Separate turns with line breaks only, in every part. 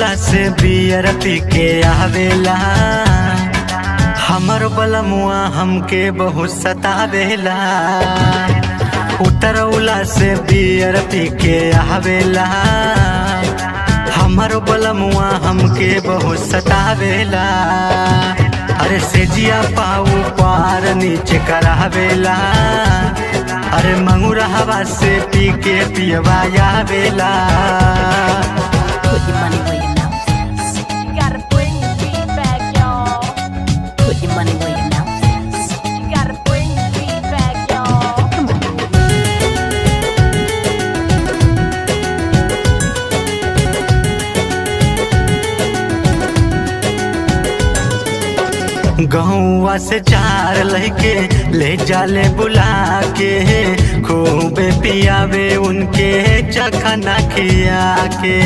उतरौला से बियर पी के आवेला। हमर बलमुआ हमके बहुत सतावेला। उतरौला से बियर पी के आवेला। हमर बलमुआ हमके बहुत सतावेला। अरे सेजिया पाऊ पार नीचे करावेला। अरे मंगूरा हवा से पी के पियवा आवेला।
Put your money where your mouth is.
You gotta bring the beat back, y'all.
Put your money where your mouth is.
You gotta bring the beat back, y'all.
Come on.
गहुआ से चार लड़के ले जाले बुला के। खूबे पियावे उनके चखना खिया के।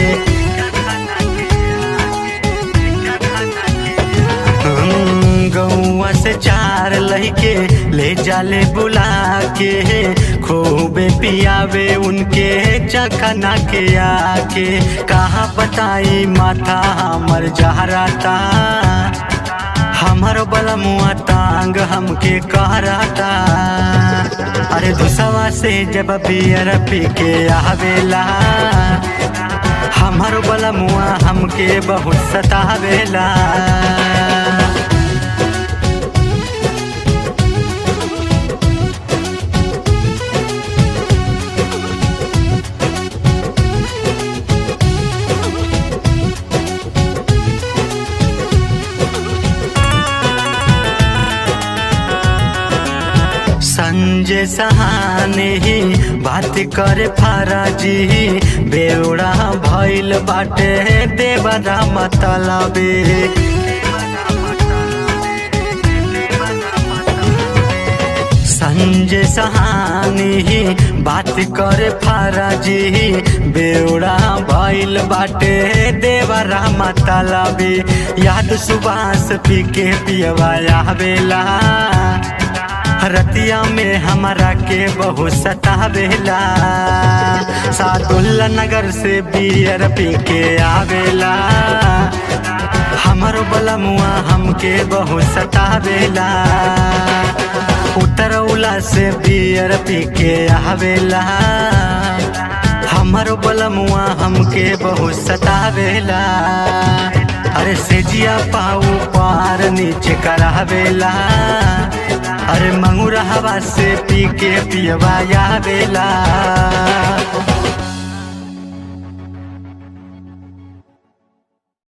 गहुआ से चार लड़के ले जाले बुला के। खूबे पियावे उनके चखना खिया के। कहाँ बताई माथा हमर जहराता। हमर बलमुआ टांग हमके कहराता। अरे दुसवा से जब बियर पी के आवेला। हमर बलमुआ हमके बहुत सतावेला। संजय सहाने ही बात करे फराजी। बेवड़ा भइल बाटे देवरा मतलबे। संजय सहानी ही बात करे फराजी। बेवड़ा भइल बाटे देवरा मतलबे। याद सुबास पी के पियवा आवेला। रतिया में हमारा के बहुत सतावेला। सादुल्ला नगर से बियर पी के आवेला। हमर बलमुआ हमके बहुत सतावेला। उतरौला से बियर पी के आवेला। हमर बलमुआ हमके बहुत सतावेला। अरे सेजिया पाऊ पार नीचे करावेला। अरे मंगूरा हवा से पी के पियवा आवेला।